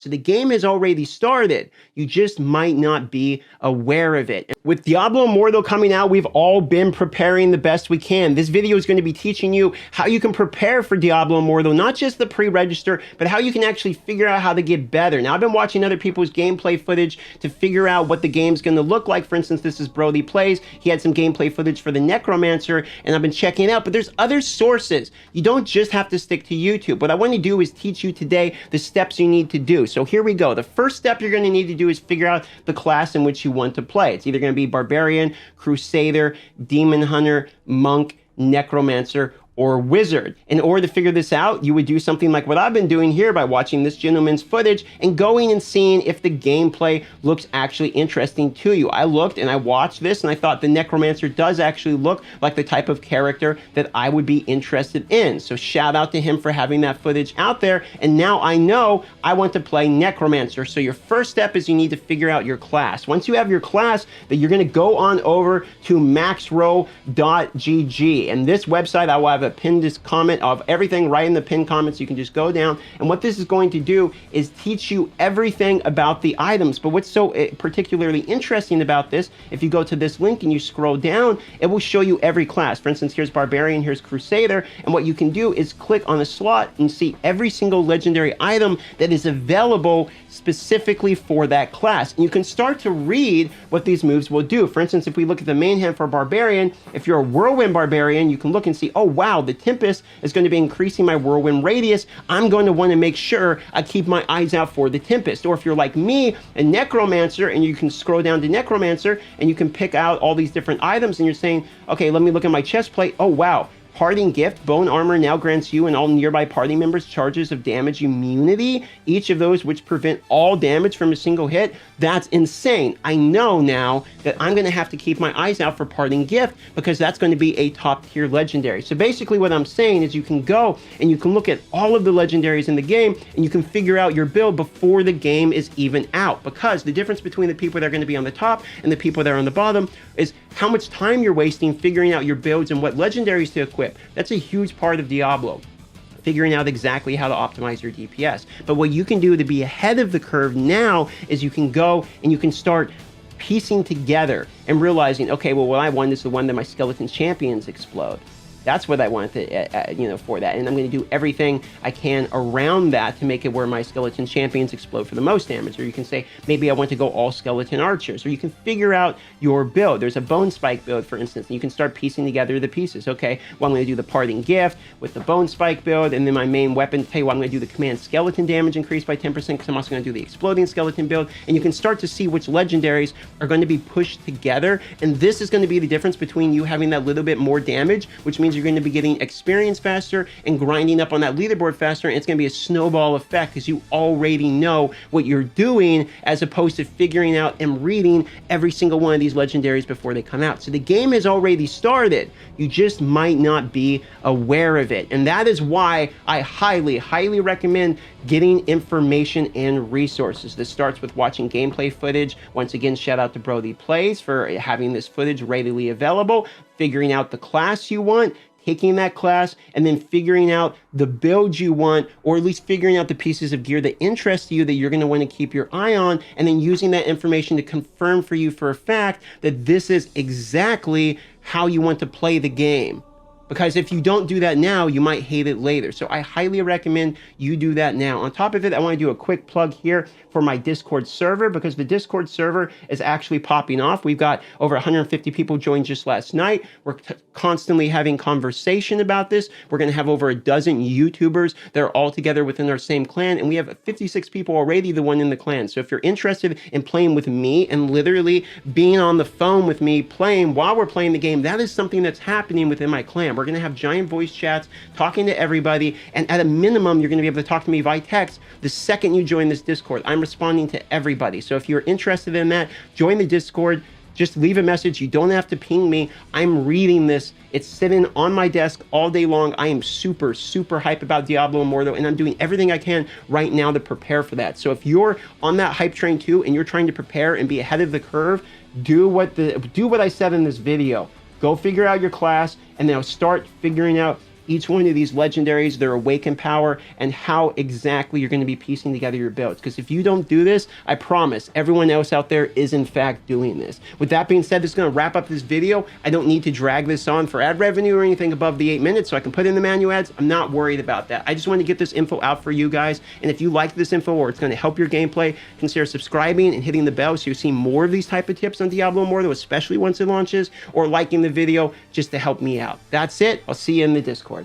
So the game has already started. You just might not be aware of it. With Diablo Immortal coming out, we've all been preparing the best we can. This video is going to be teaching you how you can prepare for Diablo Immortal, not just the pre-register, but how you can actually figure out how to get better. Now, I've been watching other people's gameplay footage to figure out what the game's going to look like. For instance, this is Brody Plays. He had some gameplay footage for the Necromancer, and I've been checking it out, but there's other sources. You don't just have to stick to YouTube. What I want to do is teach you today the steps you need to do. So here we go. The first step you're going to need to do is figure out the class in which you want to play. It's either going to be Barbarian, Crusader, Demon Hunter, Monk, Necromancer, or Wizard. In order to figure this out, you would do something like what I've been doing here by watching this gentleman's footage and going and seeing if the gameplay looks actually interesting to you. I looked and I watched this and I thought the Necromancer does actually look like the type of character that I would be interested in. So shout out to him for having that footage out there. And now I know I want to play Necromancer. So your first step is you need to figure out your class. Once you have your class, that you're going to go on over to maxrow.gg. And this website, I will have a pinned comment of everything right in the pinned comments. You can just go down, and what this is going to do is teach you everything about the items. But what's so particularly interesting about this, if you go to this link and you scroll down, it will show you every class. For instance, here's Barbarian, here's Crusader, and what you can do is click on a slot and see every single legendary item that is available specifically for that class. And you can start to read what these moves will do. For instance, if we look at the main hand for Barbarian, if you're a Whirlwind Barbarian, you can look and see, oh wow, the Tempest is going to be increasing my Whirlwind radius. I'm going to want to make sure I keep my eyes out for the Tempest. Or if you're like me, a Necromancer, and you can scroll down to Necromancer, and you can pick out all these different items, and you're saying, okay, let me look at my chest plate. Oh wow, Parting Gift, Bone Armor now grants you and all nearby party members charges of damage immunity, each of those which prevent all damage from a single hit. That's insane. I know now that I'm going to have to keep my eyes out for Parting Gift because that's going to be a top tier legendary. So basically what I'm saying is you can go and you can look at all of the legendaries in the game and you can figure out your build before the game is even out, because the difference between the people that are going to be on the top and the people that are on the bottom is how much time you're wasting figuring out your builds and what legendaries to equip. That's a huge part of Diablo, figuring out exactly how to optimize your DPS. But what you can do to be ahead of the curve now is you can go and you can start piecing together and realizing, okay, well, what I want is the one that my skeleton champions explode. That's what I want to, for that. And I'm going to do everything I can around that to make it where my skeleton champions explode for the most damage. Or you can say, maybe I want to go all skeleton archers. Or you can figure out your build. There's a bone spike build, for instance, and you can start piecing together the pieces. Okay, well, I'm going to do the Parting Gift with the bone spike build, and then my main weapon, tell you what, I'm going to do the command skeleton damage increase by 10% because I'm also going to do the exploding skeleton build. And you can start to see which legendaries are going to be pushed together. And this is going to be the difference between you having that little bit more damage, which means you're going to be getting experience faster and grinding up on that leaderboard faster, and it's going to be a snowball effect because you already know what you're doing as opposed to figuring out and reading every single one of these legendaries before they come out. So the game has already started. You just might not be aware of it. And that is why I highly recommend getting information and resources. This starts with watching gameplay footage. Once again, shout out to Brody Plays for having this footage readily available, figuring out the class you want, taking that class, and then figuring out the build you want, or at least figuring out the pieces of gear that interest you that you're going to want to keep your eye on, and then using that information to confirm for you for a fact that this is exactly how you want to play the game. Because if you don't do that now, you might hate it later. So I highly recommend you do that now. On top of it, I want to do a quick plug here for my Discord server, because the Discord server is actually popping off. We've got over 150 people joined just last night. We're constantly having conversation about this. We're going to have over a dozen YouTubers that are all together within our same clan, and we have 56 people already the one in the clan. So if you're interested in playing with me and literally being on the phone with me playing while we're playing the game, that is something that's happening within my clan. We're going to have giant voice chats talking to everybody, and at a minimum, you're going to be able to talk to me via text the second you join this Discord. I'm responding to everybody. So if you're interested in that, join the Discord. Just leave a message. You don't have to ping me. I'm reading this. It's sitting on my desk all day long. I am super hype about Diablo Immortal, and I'm doing everything I can right now to prepare for that. So if you're on that hype train too, and you're trying to prepare and be ahead of the curve, do what I said in this video. Go figure out your class, and now start figuring out each one of these legendaries, their awakened power, and how exactly you're going to be piecing together your builds. Because if you don't do this, I promise everyone else out there is in fact doing this. With that being said, this is going to wrap up this video. I don't need to drag this on for ad revenue or anything above the 8 minutes, so I can put in the manual ads. I'm not worried about that. I just want to get this info out for you guys. And if you like this info or it's going to help your gameplay, consider subscribing and hitting the bell so you see more of these type of tips on Diablo Immortal, especially once it launches, or liking the video just to help me out. That's it. I'll see you in the Discord.